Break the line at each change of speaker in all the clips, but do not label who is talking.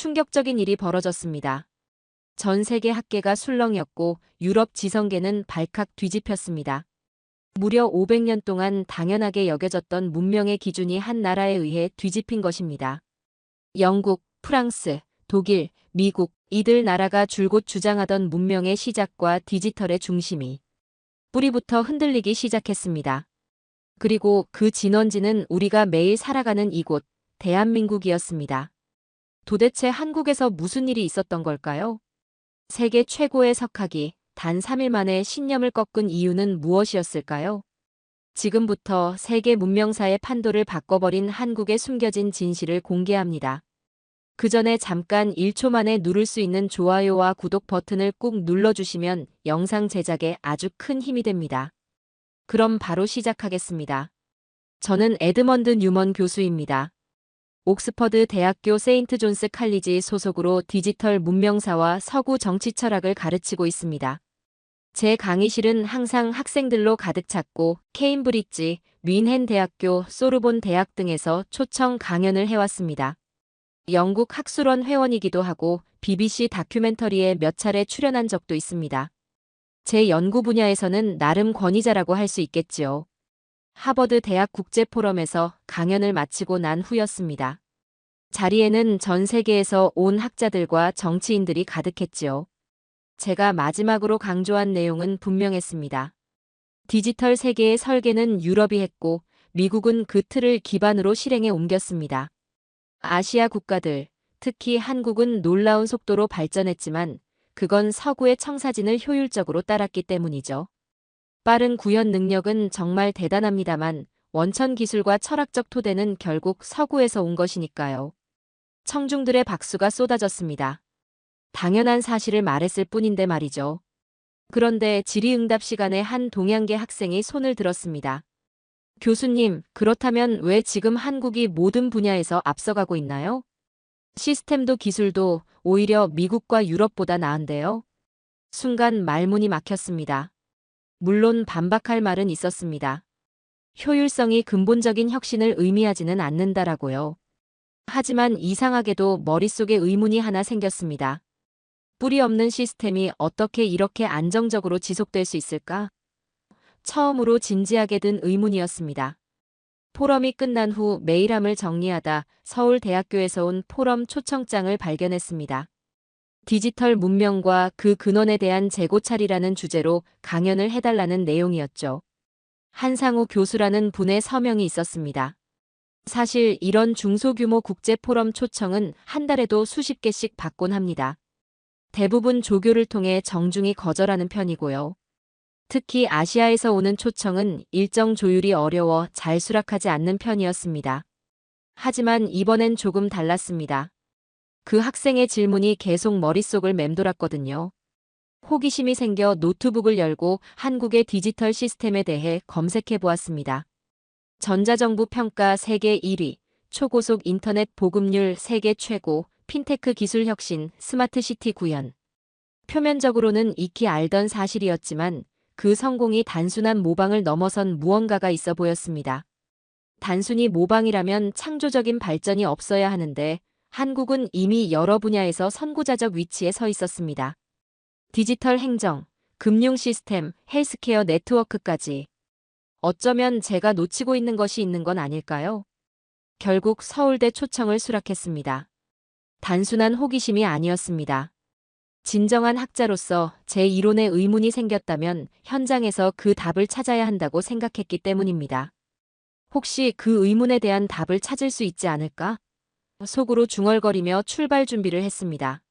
충격적인 일이 벌어졌습니다. 전 세계 학계가 술렁였고 유럽 지성계는 발칵 뒤집혔습니다. 무려 500년 동안 당연하게 여겨졌던 문명의 기준이 한 나라에 의해 뒤집힌 것입니다. 영국, 프랑스, 독일, 미국, 이들 나라가 줄곧 주장하던 문명의 시작과 디지털의 중심이 뿌리부터 흔들리기 시작했습니다. 그리고 그 진원지는 우리가 매일 살아가는 이곳, 대한민국이었습니다. 도대체 한국에서 무슨 일이 있었던 걸까요? 세계 최고의 석학이 단 3일 만에 신념을 꺾은 이유는 무엇이었을까요? 지금부터 세계 문명사의 판도를 바꿔버린 한국의 숨겨진 진실을 공개합니다. 그 전에 잠깐 1초 만에 누를 수 있는 좋아요와 구독 버튼을 꾹 눌러주시면 영상 제작에 아주 큰 힘이 됩니다. 그럼 바로 시작하겠습니다. 저는 에드먼드 뉴먼 교수입니다. 옥스퍼드 대학교 세인트 존스 칼리지 소속으로 디지털 문명사와 서구 정치 철학을 가르치고 있습니다. 제 강의실은 항상 학생들로 가득 찼고 케임브리지, 뮌헨 대학교, 소르본 대학 등에서 초청 강연을 해왔습니다. 영국 학술원 회원이기도 하고 BBC 다큐멘터리에 몇 차례 출연한 적도 있습니다. 제 연구 분야에서는 나름 권위자라고 할 수 있겠지요. 하버드 대학 국제 포럼에서 강연을 마치고 난 후였습니다. 자리에는 전 세계에서 온 학자들과 정치인들이 가득했지요. 제가 마지막으로 강조한 내용은 분명했습니다. 디지털 세계의 설계는 유럽이 했고 미국은 그 틀을 기반으로 실행에 옮겼습니다. 아시아 국가들, 특히 한국은 놀라운 속도로 발전했지만 그건 서구의 청사진을 효율적으로 따랐기 때문이죠. 빠른 구현 능력은 정말 대단합니다만 원천 기술과 철학적 토대는 결국 서구에서 온 것이니까요. 청중들의 박수가 쏟아졌습니다. 당연한 사실을 말했을 뿐인데 말이죠. 그런데 질의응답 시간에 한 동양계 학생이 손을 들었습니다. 교수님, 그렇다면 왜 지금 한국이 모든 분야에서 앞서가고 있나요? 시스템도 기술도 오히려 미국과 유럽보다 나은데요. 순간 말문이 막혔습니다. 물론 반박할 말은 있었습니다. 효율성이 근본적인 혁신을 의미하지는 않는다라고요. 하지만 이상하게도 머릿속에 의문이 하나 생겼습니다. 뿌리 없는 시스템이 어떻게 이렇게 안정적으로 지속될 수 있을까? 처음으로 진지하게 든 의문이었습니다. 포럼이 끝난 후 메일함을 정리하다 서울대학교에서 온 포럼 초청장을 발견했습니다. 디지털 문명과 그 근원에 대한 재고찰이라는 주제로 강연을 해달라는 내용이었죠. 한상우 교수라는 분의 서명이 있었습니다. 사실 이런 중소규모 국제 포럼 초청은 한 달에도 수십 개씩 받곤 합니다. 대부분 조교를 통해 정중히 거절하는 편이고요. 특히 아시아에서 오는 초청은 일정 조율이 어려워 잘 수락하지 않는 편이었습니다. 하지만 이번엔 조금 달랐습니다. 그 학생의 질문이 계속 머릿속을 맴돌았거든요. 호기심이 생겨 노트북을 열고 한국의 디지털 시스템에 대해 검색해 보았습니다. 전자정부 평가 세계 1위, 초고속 인터넷 보급률 세계 최고, 핀테크 기술 혁신, 스마트시티 구현. 표면적으로는 익히 알던 사실이었지만 그 성공이 단순한 모방을 넘어선 무언가가 있어 보였습니다. 단순히 모방이라면 창조적인 발전이 없어야 하는데 한국은 이미 여러 분야에서 선구자적 위치에 서 있었습니다. 디지털 행정, 금융 시스템, 헬스케어 네트워크까지. 어쩌면 제가 놓치고 있는 것이 있는 건 아닐까요? 결국 서울대 초청을 수락했습니다. 단순한 호기심이 아니었습니다. 진정한 학자로서 제 이론에 의문이 생겼다면 현장에서 그 답을 찾아야 한다고 생각했기 때문입니다. 혹시 그 의문에 대한 답을 찾을 수 있지 않을까? 속으로 중얼거리며 출발 준비를 했습니다.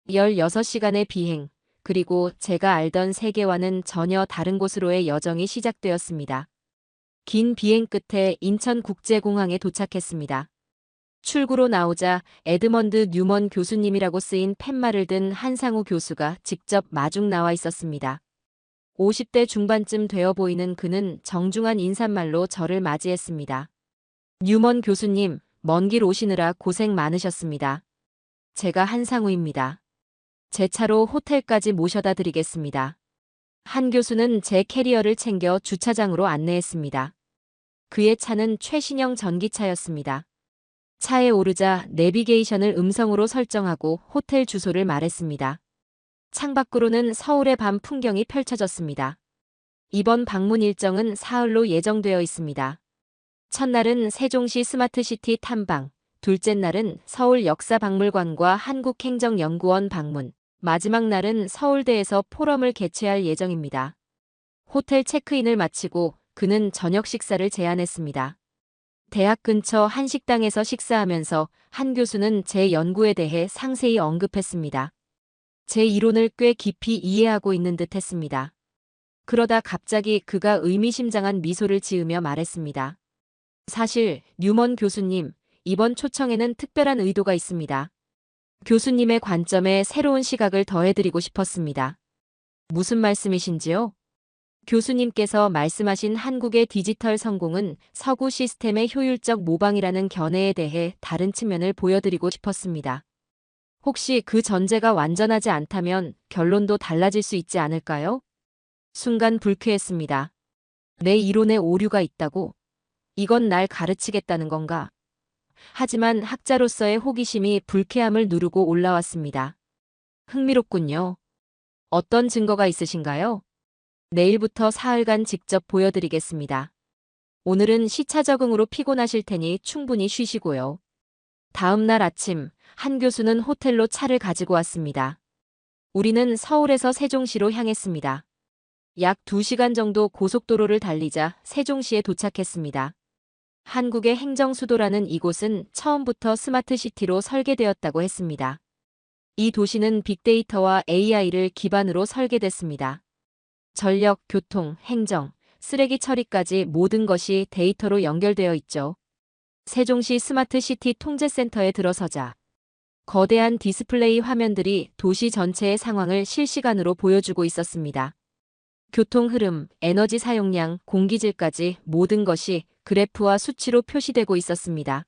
16시간의 비행, 그리고 제가 알던 세계와는 전혀 다른 곳으로의 여정이 시작되었습니다. 긴 비행 끝에 인천국제공항에 도착했습니다. 출구로 나오자 에드먼드 뉴먼 교수님이라고 쓰인 팻말을 든 한상우 교수가 직접 마중 나와 있었습니다. 50대 중반쯤 되어 보이는 그는 정중한 인사말로 저를 맞이했습니다. 뉴먼 교수님, 먼 길 오시느라 고생 많으셨습니다. 제가 한상우입니다. 제 차로 호텔까지 모셔다 드리겠습니다. 한 교수는 제 캐리어를 챙겨 주차장으로 안내했습니다. 그의 차는 최신형 전기차였습니다. 차에 오르자 내비게이션을 음성으로 설정하고 호텔 주소를 말했습니다. 창밖으로는 서울의 밤 풍경이 펼쳐졌습니다. 이번 방문 일정은 사흘로 예정되어 있습니다. 첫날은 세종시 스마트시티 탐방, 둘째 날은 서울 역사박물관과 한국행정연구원 방문, 마지막 날은 서울대에서 포럼을 개최할 예정입니다. 호텔 체크인을 마치고 그는 저녁 식사를 제안했습니다. 대학 근처 한 식당에서 식사하면서 한 교수는 제 연구에 대해 상세히 언급했습니다. 제 이론을 꽤 깊이 이해하고 있는 듯 했습니다. 그러다 갑자기 그가 의미심장한 미소를 지으며 말했습니다. 사실 뉴먼 교수님, 이번 초청에는 특별한 의도가 있습니다. 교수님의 관점에 새로운 시각을 더해드리고 싶었습니다. 무슨 말씀이신지요? 교수님께서 말씀하신 한국의 디지털 성공은 서구 시스템의 효율적 모방이라는 견해에 대해 다른 측면을 보여드리고 싶었습니다. 혹시 그 전제가 완전하지 않다면 결론도 달라질 수 있지 않을까요? 순간 불쾌했습니다. 내 이론에 오류가 있다고? 이건 날 가르치겠다는 건가? 하지만 학자로서의 호기심이 불쾌함을 누르고 올라왔습니다. 흥미롭군요. 어떤 증거가 있으신가요? 내일부터 사흘간 직접 보여드리겠습니다. 오늘은 시차 적응으로 피곤하실 테니 충분히 쉬시고요. 다음 날 아침, 한 교수는 호텔로 차를 가지고 왔습니다. 우리는 서울에서 세종시로 향했습니다. 약 2시간 정도 고속도로를 달리자 세종시에 도착했습니다. 한국의 행정수도라는 이곳은 처음부터 스마트시티로 설계되었다고 했습니다. 이 도시는 빅데이터와 AI를 기반으로 설계됐습니다. 전력, 교통, 행정, 쓰레기 처리까지 모든 것이 데이터로 연결되어 있죠. 세종시 스마트시티 통제센터에 들어서자 거대한 디스플레이 화면들이 도시 전체의 상황을 실시간으로 보여주고 있었습니다. 교통 흐름, 에너지 사용량, 공기질까지 모든 것이 그래프와 수치로 표시되고 있었습니다.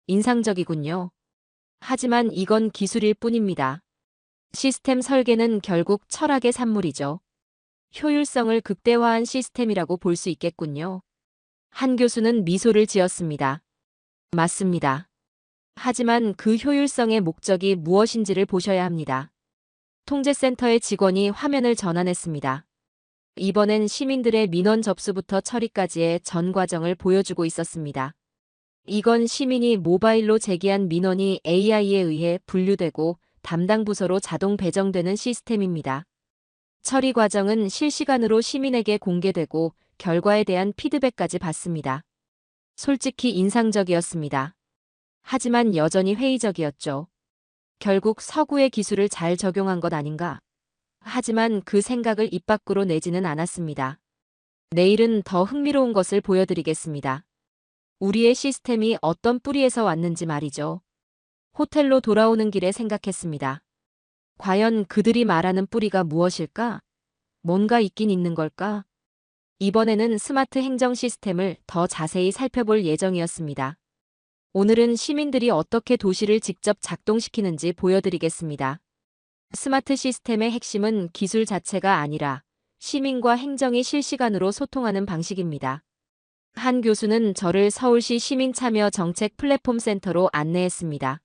인상적이군요. 하지만 이건 기술일 뿐입니다. 시스템 설계는 결국 철학의 산물이죠. 효율성을 극대화한 시스템이라고 볼 수 있겠군요. 한 교수는 미소를 지었습니다. 맞습니다. 하지만 그 효율성의 목적이 무엇인지를 보셔야 합니다. 통제센터의 직원이 화면을 전환했습니다. 이번엔 시민들의 민원 접수부터 처리까지의 전 과정을 보여주고 있었습니다. 이건 시민이 모바일로 제기한 민원이 AI에 의해 분류되고 담당 부서로 자동 배정되는 시스템입니다. 처리 과정은 실시간으로 시민에게 공개되고 결과에 대한 피드백까지 받습니다. 솔직히 인상적이었습니다. 하지만 여전히 회의적이었죠. 결국 서구의 기술을 잘 적용한 것 아닌가? 하지만 그 생각을 입 밖으로 내지는 않았습니다. 내일은 더 흥미로운 것을 보여드리겠습니다. 우리의 시스템이 어떤 뿌리에서 왔는지 말이죠. 호텔로 돌아오는 길에 생각했습니다. 과연 그들이 말하는 뿌리가 무엇일까? 뭔가 있긴 있는 걸까? 이번에는 스마트 행정 시스템을 더 자세히 살펴볼 예정이었습니다. 오늘은 시민들이 어떻게 도시를 직접 작동시키는지 보여드리겠습니다. 스마트 시스템의 핵심은 기술 자체가 아니라 시민과 행정이 실시간으로 소통하는 방식입니다. 한 교수는 저를 서울시 시민참여 정책 플랫폼 센터로 안내했습니다.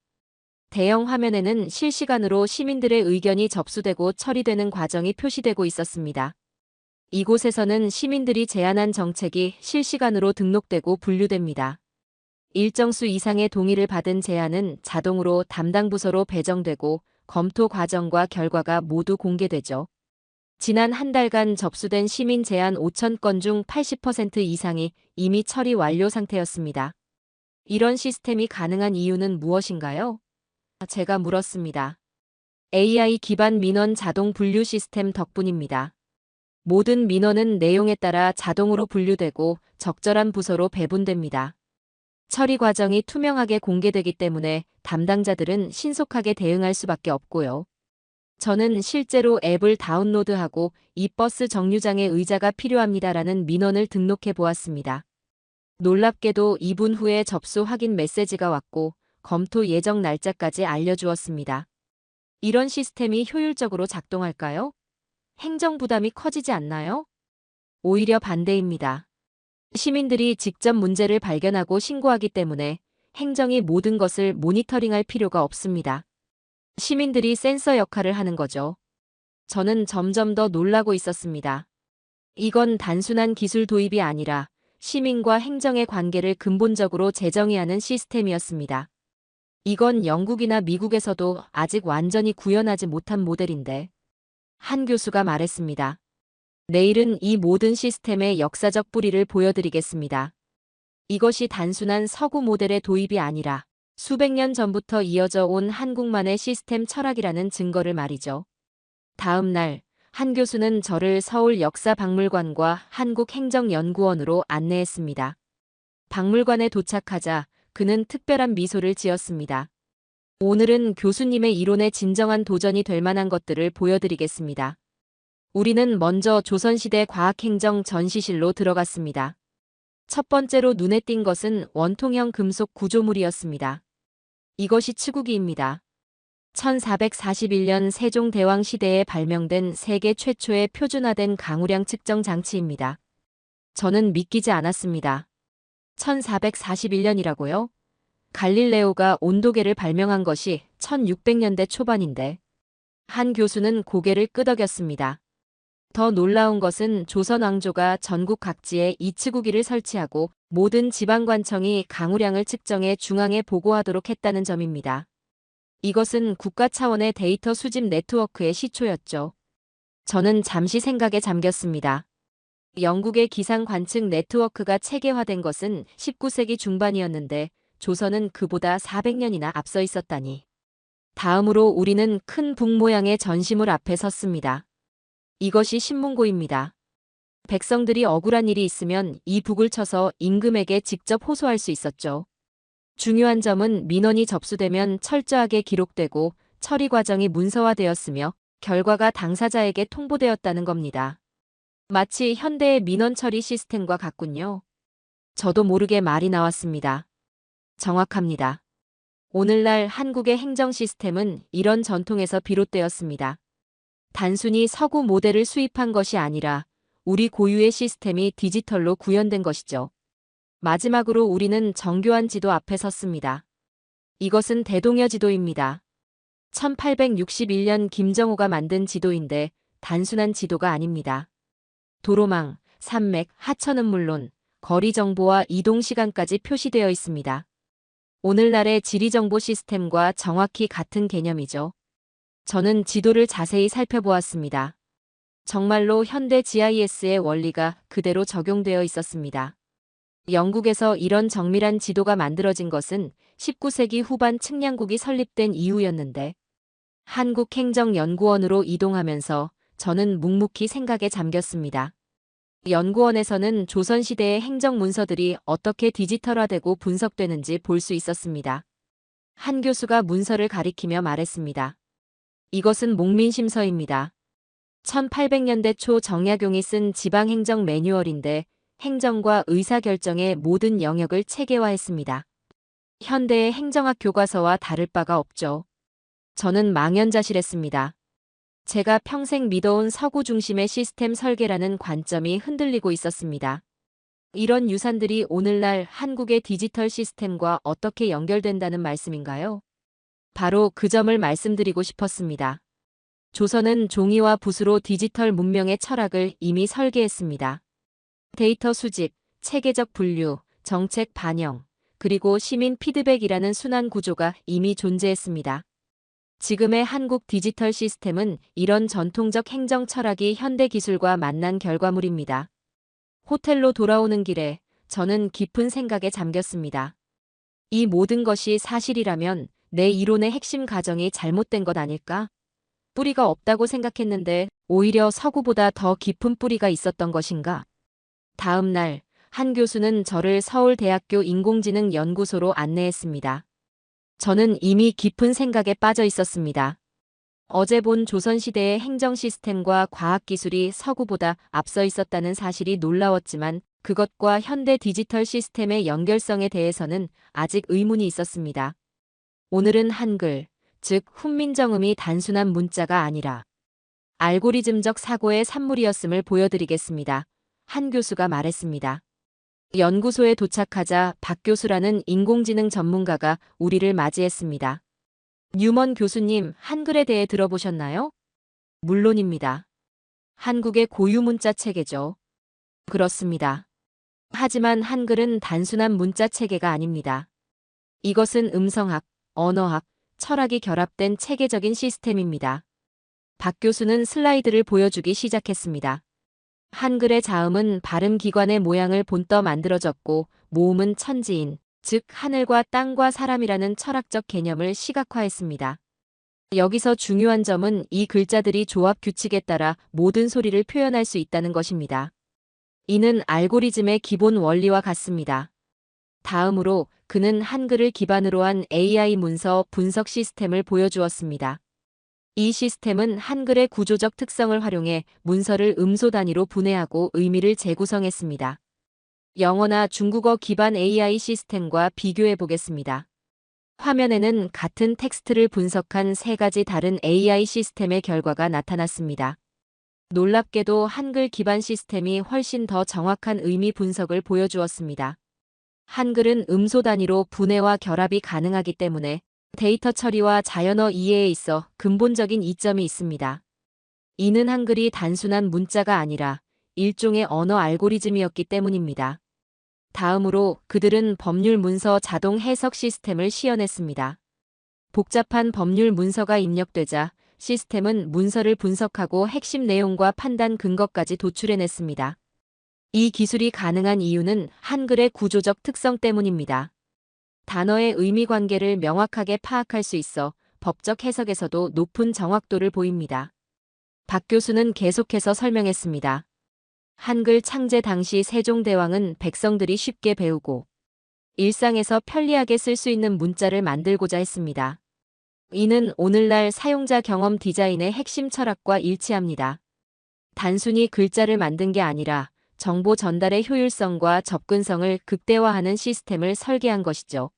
대형 화면에는 실시간으로 시민들의 의견이 접수되고 처리되는 과정이 표시되고 있었습니다. 이곳에서는 시민들이 제안한 정책이 실시간으로 등록되고 분류됩니다. 일정 수 이상의 동의를 받은 제안은 자동으로 담당 부서로 배정되고 검토 과정과 결과가 모두 공개되죠. 지난 한 달간 접수된 시민 제안 5,000건 중 80% 이상이 이미 처리 완료 상태였습니다. 이런 시스템이 가능한 이유는 무엇인가요? 제가 물었습니다. AI 기반 민원 자동 분류 시스템 덕분입니다. 모든 민원은 내용에 따라 자동으로 분류되고 적절한 부서로 배분됩니다. 처리 과정이 투명하게 공개되기 때문에 담당자들은 신속하게 대응할 수밖에 없고요. 저는 실제로 앱을 다운로드하고 이 버스 정류장에 의자가 필요합니다라는 민원을 등록해 보았습니다. 놀랍게도 2분 후에 접수 확인 메시지가 왔고 검토 예정 날짜까지 알려주었습니다. 이런 시스템이 효율적으로 작동할까요? 행정 부담이 커지지 않나요? 오히려 반대입니다. 시민들이 직접 문제를 발견하고 신고하기 때문에 행정이 모든 것을 모니터링할 필요가 없습니다. 시민들이 센서 역할을 하는 거죠. 저는 점점 더 놀라고 있었습니다. 이건 단순한 기술 도입이 아니라 시민과 행정의 관계를 근본적으로 재정의하는 시스템이었습니다. 이건 영국이나 미국에서도 아직 완전히 구현하지 못한 모델인데, 한 교수가 말했습니다. 내일은 이 모든 시스템의 역사적 뿌리를 보여드리겠습니다. 이것이 단순한 서구 모델의 도입이 아니라 수백 년 전부터 이어져 온 한국만의 시스템 철학이라는 증거를 말이죠. 다음 날, 한 교수는 저를 서울 역사박물관과 한국행정연구원으로 안내했습니다. 박물관에 도착하자 그는 특별한 미소를 지었습니다. 오늘은 교수님의 이론에 진정한 도전이 될 만한 것들을 보여드리겠습니다. 우리는 먼저 조선시대 과학행정 전시실로 들어갔습니다. 첫 번째로 눈에 띈 것은 원통형 금속 구조물이었습니다. 이것이 치구기입니다. 1441년 세종대왕 시대에 발명된 세계 최초의 표준화된 강우량 측정 장치입니다. 저는 믿기지 않았습니다. 1441년이라고요? 갈릴레오가 온도계를 발명한 것이 1600년대 초반인데. 한 교수는 고개를 끄덕였습니다. 더 놀라운 것은 조선 왕조가 전국 각지에 이 치구기를 설치하고 모든 지방관청이 강우량을 측정해 중앙에 보고하도록 했다는 점입니다. 이것은 국가 차원의 데이터 수집 네트워크의 시초였죠. 저는 잠시 생각에 잠겼습니다. 영국의 기상 관측 네트워크가 체계화된 것은 19세기 중반이었는데 조선은 그보다 400년이나 앞서 있었다니. 다음으로 우리는 큰 북 모양의 전시물 앞에 섰습니다. 이것이 신문고입니다. 백성들이 억울한 일이 있으면 이 북을 쳐서 임금에게 직접 호소할 수 있었죠. 중요한 점은 민원이 접수되면 철저하게 기록되고 처리 과정이 문서화되었으며 결과가 당사자에게 통보되었다는 겁니다. 마치 현대의 민원 처리 시스템과 같군요. 저도 모르게 말이 나왔습니다. 정확합니다. 오늘날 한국의 행정 시스템은 이런 전통에서 비롯되었습니다. 단순히 서구 모델을 수입한 것이 아니라 우리 고유의 시스템이 디지털로 구현된 것이죠. 마지막으로 우리는 정교한 지도 앞에 섰습니다. 이것은 대동여 지도입니다. 1861년 김정호가 만든 지도인데 단순한 지도가 아닙니다. 도로망, 산맥, 하천은 물론 거리 정보와 이동 시간까지 표시되어 있습니다. 오늘날의 지리정보 시스템과 정확히 같은 개념이죠. 저는 지도를 자세히 살펴보았습니다. 정말로 현대 GIS의 원리가 그대로 적용되어 있었습니다. 영국에서 이런 정밀한 지도가 만들어진 것은 19세기 후반 측량국이 설립된 이후였는데 한국행정연구원으로 이동하면서 저는 묵묵히 생각에 잠겼습니다. 연구원에서는 조선시대의 행정문서들이 어떻게 디지털화되고 분석되는지 볼 수 있었습니다. 한 교수가 문서를 가리키며 말했습니다. 이것은 목민심서입니다. 1800년대 초 정약용이 쓴 지방행정 매뉴얼인데 행정과 의사결정의 모든 영역을 체계화했습니다. 현대의 행정학 교과서와 다를 바가 없죠. 저는 망연자실했습니다. 제가 평생 믿어온 서구 중심의 시스템 설계라는 관점이 흔들리고 있었습니다. 이런 유산들이 오늘날 한국의 디지털 시스템과 어떻게 연결된다는 말씀인가요? 바로 그 점을 말씀드리고 싶었습니다. 조선은 종이와 붓으로 디지털 문명의 철학을 이미 설계했습니다. 데이터 수집, 체계적 분류, 정책 반영, 그리고 시민 피드백이라는 순환 구조가 이미 존재했습니다. 지금의 한국 디지털 시스템은 이런 전통적 행정 철학이 현대 기술과 만난 결과물입니다. 호텔로 돌아오는 길에 저는 깊은 생각에 잠겼습니다. 이 모든 것이 사실이라면 내 이론의 핵심 가정이 잘못된 것 아닐까? 뿌리가 없다고 생각했는데 오히려 서구보다 더 깊은 뿌리가 있었던 것인가? 다음 날, 한 교수는 저를 서울대학교 인공지능연구소로 안내했습니다. 저는 이미 깊은 생각에 빠져 있었습니다. 어제 본 조선시대의 행정 시스템과 과학기술이 서구보다 앞서 있었다는 사실이 놀라웠지만 그것과 현대 디지털 시스템의 연결성에 대해서는 아직 의문이 있었습니다. 오늘은 한글, 즉 훈민정음이 단순한 문자가 아니라 알고리즘적 사고의 산물이었음을 보여드리겠습니다. 한 교수가 말했습니다. 연구소에 도착하자 박 교수라는 인공지능 전문가가 우리를 맞이했습니다. 뉴먼 교수님, 한글에 대해 들어보셨나요? 물론입니다. 한국의 고유 문자 체계죠. 그렇습니다. 하지만 한글은 단순한 문자 체계가 아닙니다. 이것은 음성학, 언어학, 철학이 결합된 체계적인 시스템입니다. 박 교수는 슬라이드를 보여주기 시작했습니다. 한글의 자음은 발음 기관의 모양을 본떠 만들어졌고, 모음은 천지인, 즉 하늘과 땅과 사람이라는 철학적 개념을 시각화했습니다. 여기서 중요한 점은 이 글자들이 조합 규칙에 따라 모든 소리를 표현할 수 있다는 것입니다. 이는 알고리즘의 기본 원리와 같습니다. 다음으로 그는 한글을 기반으로 한 AI 문서 분석 시스템을 보여주었습니다. 이 시스템은 한글의 구조적 특성을 활용해 문서를 음소 단위로 분해하고 의미를 재구성했습니다. 영어나 중국어 기반 AI 시스템과 비교해 보겠습니다. 화면에는 같은 텍스트를 분석한 세 가지 다른 AI 시스템의 결과가 나타났습니다. 놀랍게도 한글 기반 시스템이 훨씬 더 정확한 의미 분석을 보여주었습니다. 한글은 음소 단위로 분해와 결합이 가능하기 때문에 데이터 처리와 자연어 이해에 있어 근본적인 이점이 있습니다. 이는 한글이 단순한 문자가 아니라 일종의 언어 알고리즘이었기 때문입니다. 다음으로 그들은 법률 문서 자동 해석 시스템을 시연했습니다. 복잡한 법률 문서가 입력되자 시스템은 문서를 분석하고 핵심 내용과 판단 근거까지 도출해냈습니다. 이 기술이 가능한 이유는 한글의 구조적 특성 때문입니다. 단어의 의미 관계를 명확하게 파악할 수 있어 법적 해석에서도 높은 정확도를 보입니다. 박 교수는 계속해서 설명했습니다. 한글 창제 당시 세종대왕은 백성들이 쉽게 배우고 일상에서 편리하게 쓸 수 있는 문자를 만들고자 했습니다. 이는 오늘날 사용자 경험 디자인의 핵심 철학과 일치합니다. 단순히 글자를 만든 게 아니라 정보 전달의 효율성과 접근성을 극대화하는 시스템을 설계한 것이죠.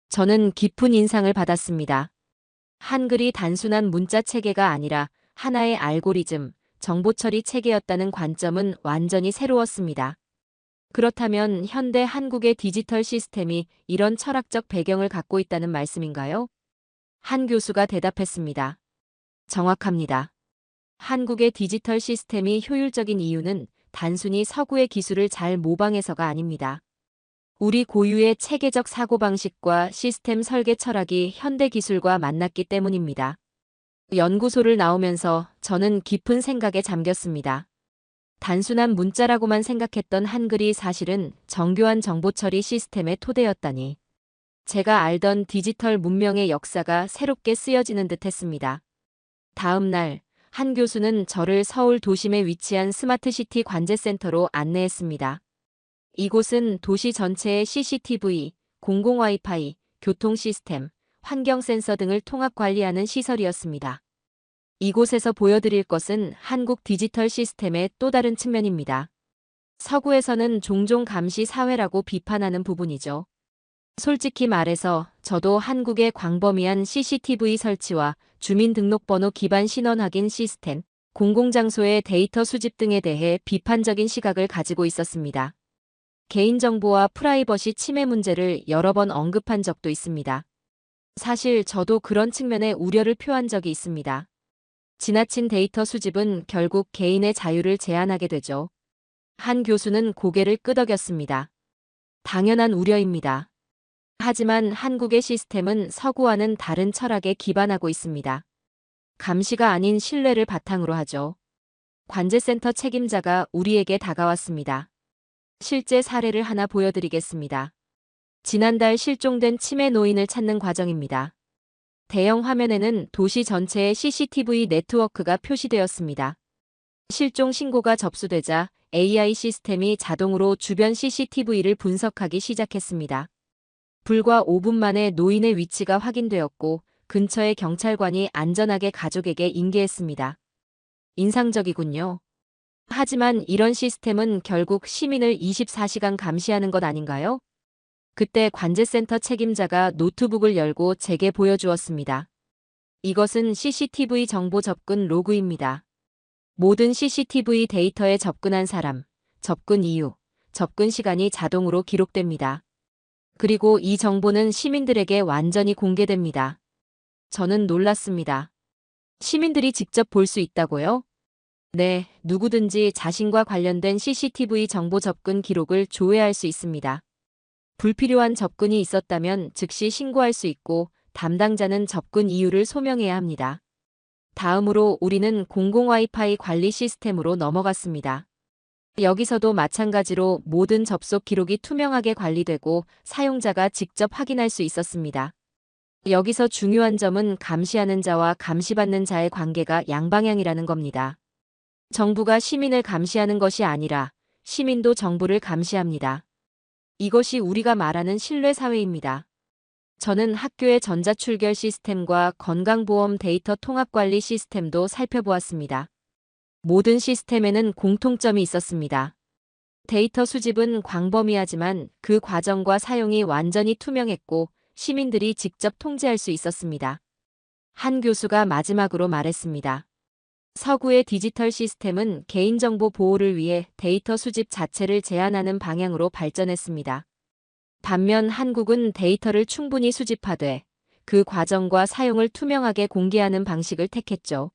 저는 깊은 인상을 받았습니다. 한글이 단순한 문자 체계가 아니라 하나의 알고리즘, 정보 처리 체계였다는 관점은 완전히 새로웠습니다. 그렇다면 현대 한국의 디지털 시스템이 이런 철학적 배경을 갖고 있다는 말씀인가요? 한 교수가 대답했습니다. 정확합니다. 한국의 디지털 시스템이 효율적인 이유는 단순히 서구의 기술을 잘 모방해서가 아닙니다. 우리 고유의 체계적 사고방식과 시스템 설계 철학이 현대 기술과 만났기 때문입니다. 연구소를 나오면서 저는 깊은 생각에 잠겼습니다. 단순한 문자라고만 생각했던 한글이 사실은 정교한 정보처리 시스템의 토대였다니. 제가 알던 디지털 문명의 역사가 새롭게 쓰여지는 듯 했습니다. 다음 날, 한 교수는 저를 서울 도심에 위치한 스마트시티 관제센터로 안내했습니다. 이곳은 도시 전체의 CCTV, 공공 와이파이, 교통 시스템, 환경 센서 등을 통합 관리하는 시설이었습니다. 이곳에서 보여드릴 것은 한국 디지털 시스템의 또 다른 측면입니다. 서구에서는 종종 감시 사회라고 비판하는 부분이죠. 솔직히 말해서 저도 한국의 광범위한 CCTV 설치와 주민등록번호 기반 신원 확인 시스템, 공공장소의 데이터 수집 등에 대해 비판적인 시각을 가지고 있었습니다. 개인정보와 프라이버시 침해 문제를 여러 번 언급한 적도 있습니다. 사실 저도 그런 측면의 우려를 표한 적이 있습니다. 지나친 데이터 수집은 결국 개인의 자유를 제한하게 되죠. 한 교수는 고개를 끄덕였습니다. 당연한 우려입니다. 하지만 한국의 시스템은 서구와는 다른 철학에 기반하고 있습니다. 감시가 아닌 신뢰를 바탕으로 하죠. 관제센터 책임자가 우리에게 다가왔습니다. 실제 사례를 하나 보여드리겠습니다. 지난달 실종된 치매 노인을 찾는 과정입니다. 대형 화면에는 도시 전체의 CCTV 네트워크가 표시되었습니다. 실종 신고가 접수되자 AI 시스템이 자동으로 주변 CCTV를 분석하기 시작했습니다. 불과 5분 만에 노인의 위치가 확인되었고 근처의 경찰관이 안전하게 가족에게 인계했습니다. 인상적이군요. 하지만 이런 시스템은 결국 시민을 24시간 감시하는 것 아닌가요? 그때 관제센터 책임자가 노트북을 열고 제게 보여주었습니다. 이것은 CCTV 정보 접근 로그입니다. 모든 CCTV 데이터에 접근한 사람, 접근 이유, 접근 시간이 자동으로 기록됩니다. 그리고 이 정보는 시민들에게 완전히 공개됩니다. 저는 놀랐습니다. 시민들이 직접 볼 수 있다고요? 네, 누구든지 자신과 관련된 CCTV 정보 접근 기록을 조회할 수 있습니다. 불필요한 접근이 있었다면 즉시 신고할 수 있고 담당자는 접근 이유를 소명해야 합니다. 다음으로 우리는 공공 와이파이 관리 시스템으로 넘어갔습니다. 여기서도 마찬가지로 모든 접속 기록이 투명하게 관리되고 사용자가 직접 확인할 수 있었습니다. 여기서 중요한 점은 감시하는 자와 감시받는 자의 관계가 양방향이라는 겁니다. 정부가 시민을 감시하는 것이 아니라 시민도 정부를 감시합니다. 이것이 우리가 말하는 신뢰 사회입니다. 저는 학교의 전자출결 시스템과 건강보험 데이터 통합관리 시스템도 살펴보았습니다. 모든 시스템에는 공통점이 있었습니다. 데이터 수집은 광범위하지만 그 과정과 사용이 완전히 투명했고 시민들이 직접 통제할 수 있었습니다. 한 교수가 마지막으로 말했습니다. 서구의 디지털 시스템은 개인정보 보호를 위해 데이터 수집 자체를 제한하는 방향으로 발전했습니다. 반면 한국은 데이터를 충분히 수집하되 그 과정과 사용을 투명하게 공개하는 방식을 택했죠.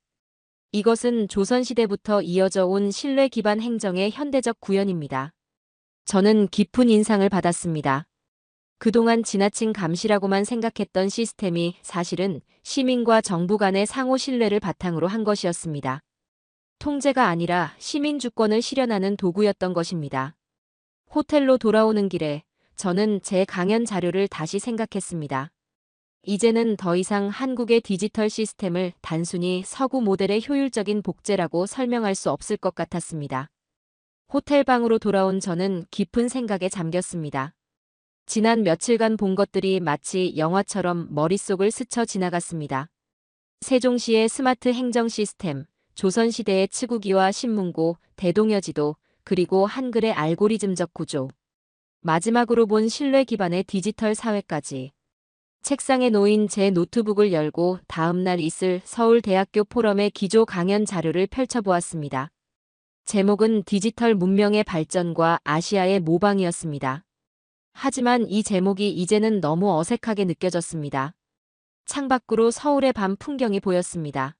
이것은 조선시대부터 이어져 온 신뢰 기반 행정의 현대적 구현입니다. 저는 깊은 인상을 받았습니다. 그동안 지나친 감시라고만 생각했던 시스템이 사실은 시민과 정부 간의 상호 신뢰를 바탕으로 한 것이었습니다. 통제가 아니라 시민 주권을 실현하는 도구였던 것입니다. 호텔로 돌아오는 길에 저는 제 강연 자료를 다시 생각했습니다. 이제는 더 이상 한국의 디지털 시스템을 단순히 서구 모델의 효율적인 복제라고 설명할 수 없을 것 같았습니다. 호텔 방으로 돌아온 저는 깊은 생각에 잠겼습니다. 지난 며칠간 본 것들이 마치 영화처럼 머릿속을 스쳐 지나갔습니다. 세종시의 스마트 행정 시스템, 조선시대의 치구기와 신문고, 대동여지도, 그리고 한글의 알고리즘적 구조. 마지막으로 본 신뢰 기반의 디지털 사회까지. 책상에 놓인 제 노트북을 열고 다음날 있을 서울대학교 포럼의 기조 강연 자료를 펼쳐보았습니다. 제목은 디지털 문명의 발전과 아시아의 모방이었습니다. 하지만 이 제목이 이제는 너무 어색하게 느껴졌습니다. 창밖으로 서울의 밤 풍경이 보였습니다.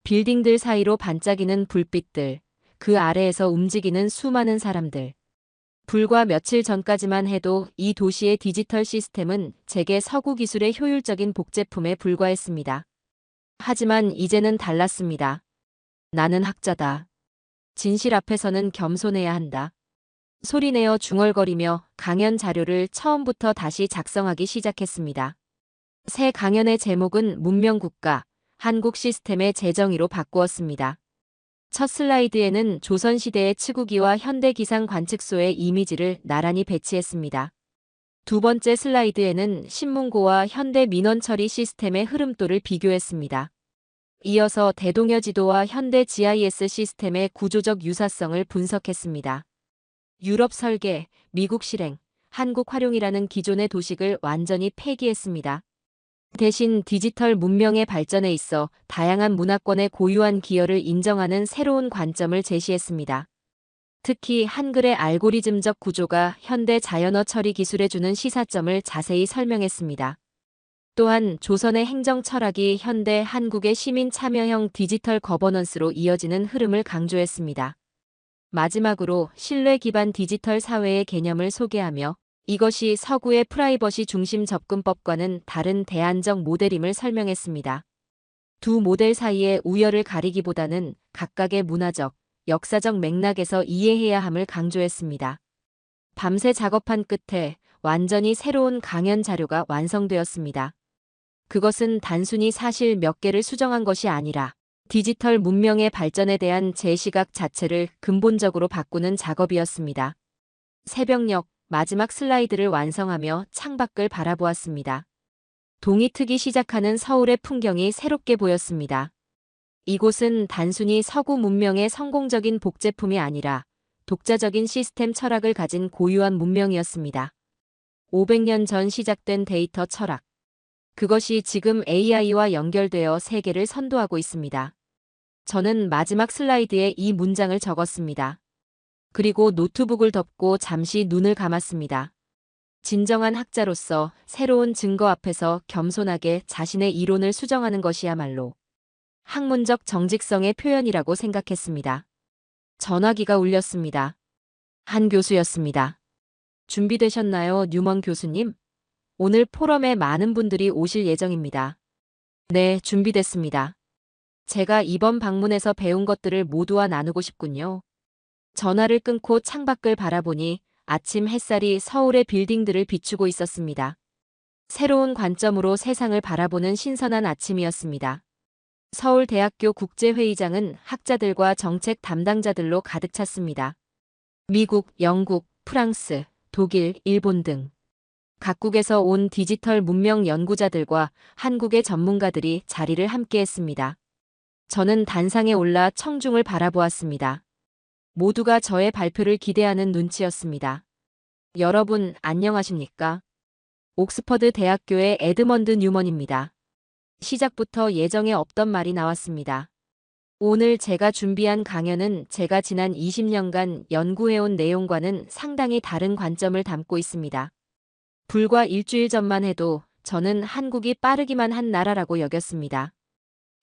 빌딩들 사이로 반짝이는 불빛들, 그 아래에서 움직이는 수많은 사람들. 불과 며칠 전까지만 해도 이 도시의 디지털 시스템은 제게 서구 기술의 효율적인 복제품에 불과했습니다. 하지만 이제는 달랐습니다. 나는 학자다. 진실 앞에서는 겸손해야 한다. 소리내어 중얼거리며 강연 자료를 처음부터 다시 작성하기 시작했습니다. 새 강연의 제목은 문명국가, 한국 시스템의 재정의로 바꾸었습니다. 첫 슬라이드에는 조선시대의 치구기와 현대기상 관측소의 이미지를 나란히 배치했습니다. 두 번째 슬라이드에는 신문고와 현대 민원 처리 시스템의 흐름도를 비교했습니다. 이어서 대동여지도와 현대 GIS 시스템의 구조적 유사성을 분석했습니다. 유럽 설계, 미국 실행, 한국 활용이라는 기존의 도식을 완전히 폐기했습니다. 대신 디지털 문명의 발전에 있어 다양한 문화권의 고유한 기여를 인정하는 새로운 관점을 제시했습니다. 특히 한글의 알고리즘적 구조가 현대 자연어 처리 기술에 주는 시사점을 자세히 설명했습니다. 또한 조선의 행정 철학이 현대 한국의 시민 참여형 디지털 거버넌스로 이어지는 흐름을 강조했습니다. 마지막으로 신뢰 기반 디지털 사회의 개념을 소개하며 이것이 서구의 프라이버시 중심 접근법과는 다른 대안적 모델임을 설명했습니다. 두 모델 사이의 우열을 가리기보다는 각각의 문화적, 역사적 맥락에서 이해해야 함을 강조했습니다. 밤새 작업한 끝에 완전히 새로운 강연 자료가 완성되었습니다. 그것은 단순히 사실 몇 개를 수정한 것이 아니라 디지털 문명의 발전에 대한 제 시각 자체를 근본적으로 바꾸는 작업이었습니다. 새벽녘 마지막 슬라이드를 완성하며 창밖을 바라보았습니다. 동이 트기 시작하는 서울의 풍경이 새롭게 보였습니다. 이곳은 단순히 서구 문명의 성공적인 복제품이 아니라 독자적인 시스템 철학을 가진 고유한 문명이었습니다. 500년 전 시작된 데이터 철학. 그것이 지금 AI와 연결되어 세계를 선도하고 있습니다. 저는 마지막 슬라이드에 이 문장을 적었습니다. 그리고 노트북을 덮고 잠시 눈을 감았습니다. 진정한 학자로서 새로운 증거 앞에서 겸손하게 자신의 이론을 수정하는 것이야말로 학문적 정직성의 표현이라고 생각했습니다. 전화기가 울렸습니다. 한 교수였습니다. 준비되셨나요, 뉴먼 교수님? 오늘 포럼에 많은 분들이 오실 예정입니다. 네, 준비됐습니다. 제가 이번 방문에서 배운 것들을 모두와 나누고 싶군요. 전화를 끊고 창밖을 바라보니 아침 햇살이 서울의 빌딩들을 비추고 있었습니다. 새로운 관점으로 세상을 바라보는 신선한 아침이었습니다. 서울대학교 국제회의장은 학자들과 정책 담당자들로 가득 찼습니다. 미국, 영국, 프랑스, 독일, 일본 등 각국에서 온 디지털 문명 연구자들과 한국의 전문가들이 자리를 함께했습니다. 저는 단상에 올라 청중을 바라보았습니다. 모두가 저의 발표를 기대하는 눈치였습니다. 여러분, 안녕하십니까? 옥스퍼드 대학교의 에드먼드 뉴먼입니다. 시작부터 예정에 없던 말이 나왔습니다. 오늘 제가 준비한 강연은 제가 지난 20년간 연구해온 내용과는 상당히 다른 관점을 담고 있습니다. 불과 일주일 전만 해도 저는 한국이 빠르기만 한 나라라고 여겼습니다.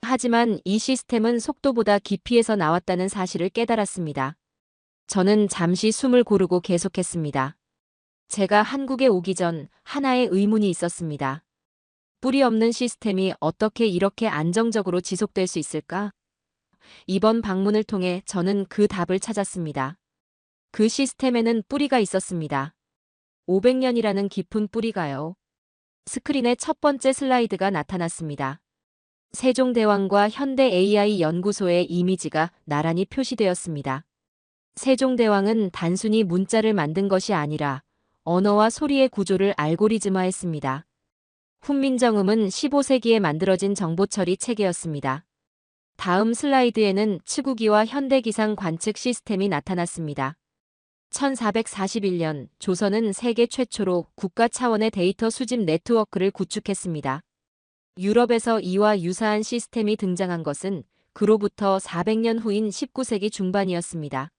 하지만 이 시스템은 속도보다 깊이에서 나왔다는 사실을 깨달았습니다. 저는 잠시 숨을 고르고 계속했습니다. 제가 한국에 오기 전 하나의 의문이 있었습니다. 뿌리 없는 시스템이 어떻게 이렇게 안정적으로 지속될 수 있을까? 이번 방문을 통해 저는 그 답을 찾았습니다. 그 시스템에는 뿌리가 있었습니다. 500년이라는 깊은 뿌리가요. 스크린에 첫 번째 슬라이드가 나타났습니다. 세종대왕과 현대 AI 연구소의 이미지가 나란히 표시되었습니다. 세종대왕은 단순히 문자를 만든 것이 아니라 언어와 소리의 구조를 알고리즘화했습니다. 훈민정음은 15세기에 만들어진 정보처리 체계였습니다. 다음 슬라이드에는 치구기와 현대기상 관측 시스템이 나타났습니다. 1441년 조선은 세계 최초로 국가 차원의 데이터 수집 네트워크를 구축했습니다. 유럽에서 이와 유사한 시스템이 등장한 것은 그로부터 400년 후인 19세기 중반이었습니다.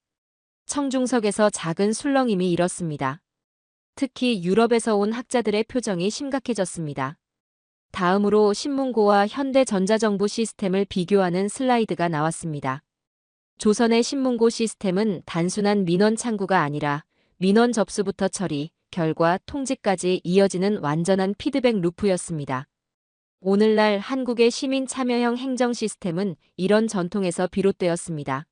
청중석에서 작은 술렁임이 일었습니다. 특히 유럽에서 온 학자들의 표정이 심각해졌습니다. 다음으로 신문고와 현대 전자정보 시스템을 비교하는 슬라이드가 나왔습니다. 조선의 신문고 시스템은 단순한 민원 창구가 아니라 민원 접수부터 처리, 결과, 통지까지 이어지는 완전한 피드백 루프였습니다. 오늘날 한국의 시민 참여형 행정 시스템은 이런 전통에서 비롯되었습니다.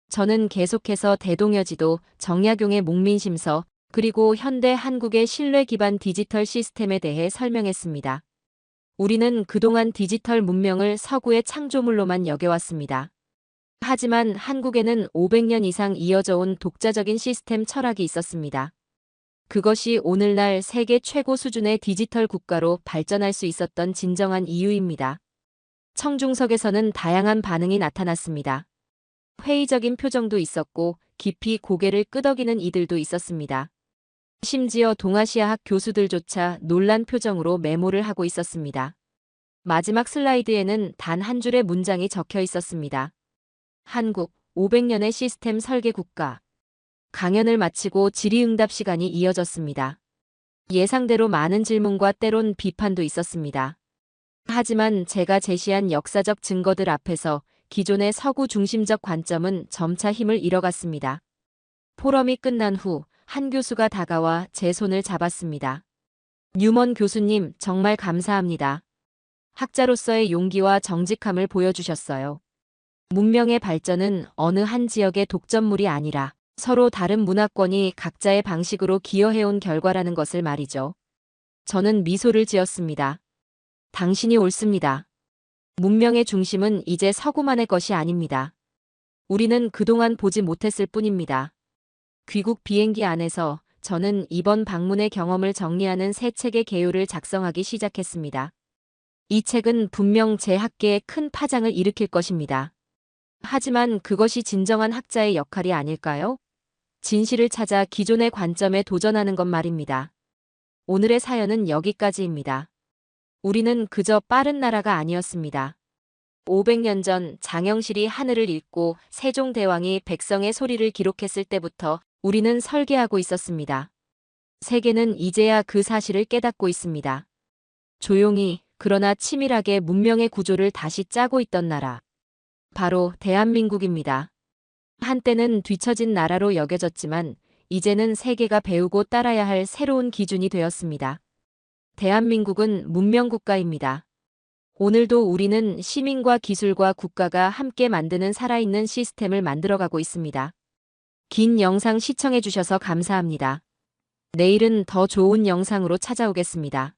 저는 계속해서 대동여지도, 정약용의 목민심서, 그리고 현대 한국의 신뢰 기반 디지털 시스템에 대해 설명했습니다. 우리는 그동안 디지털 문명을 서구의 창조물로만 여겨왔습니다. 하지만 한국에는 500년 이상 이어져 온 독자적인 시스템 철학이 있었습니다. 그것이 오늘날 세계 최고 수준의 디지털 국가로 발전할 수 있었던 진정한 이유입니다. 청중석에서는 다양한 반응이 나타났습니다. 회의적인 표정도 있었고 깊이 고개를 끄덕이는 이들도 있었습니다. 심지어 동아시아학 교수들조차 놀란 표정으로 메모를 하고 있었습니다. 마지막 슬라이드에는 단 한 줄의 문장이 적혀 있었습니다. 한국 500년의 시스템 설계 국가. 강연을 마치고 질의응답 시간이 이어졌습니다. 예상대로 많은 질문과 때론 비판도 있었습니다. 하지만 제가 제시한 역사적 증거들 앞에서 기존의 서구 중심적 관점은 점차 힘을 잃어갔습니다. 포럼이 끝난 후 한 교수가 다가와 제 손을 잡았습니다. 뉴먼 교수님, 정말 감사합니다. 학자로서의 용기와 정직함을 보여주셨어요. 문명의 발전은 어느 한 지역의 독점물이 아니라 서로 다른 문화권이 각자의 방식으로 기여해온 결과라는 것을 말이죠. 저는 미소를 지었습니다. 당신이 옳습니다. 문명의 중심은 이제 서구만의 것이 아닙니다. 우리는 그동안 보지 못했을 뿐입니다. 귀국 비행기 안에서 저는 이번 방문의 경험을 정리하는 새 책의 개요를 작성하기 시작했습니다. 이 책은 분명 제 학계에 큰 파장을 일으킬 것입니다. 하지만 그것이 진정한 학자의 역할이 아닐까요? 진실을 찾아 기존의 관점에 도전하는 것 말입니다. 오늘의 사연은 여기까지입니다. 우리는 그저 빠른 나라가 아니었습니다. 500년 전 장영실이 하늘을 읽고 세종대왕이 백성의 소리를 기록했을 때부터 우리는 설계하고 있었습니다. 세계는 이제야 그 사실을 깨닫고 있습니다. 조용히, 그러나 치밀하게 문명의 구조를 다시 짜고 있던 나라. 바로 대한민국입니다. 한때는 뒤처진 나라로 여겨졌지만 이제는 세계가 배우고 따라야 할 새로운 기준이 되었습니다. 대한민국은 문명국가입니다. 오늘도 우리는 시민과 기술과 국가가 함께 만드는 살아있는 시스템을 만들어가고 있습니다. 긴 영상 시청해주셔서 감사합니다. 내일은 더 좋은 영상으로 찾아오겠습니다.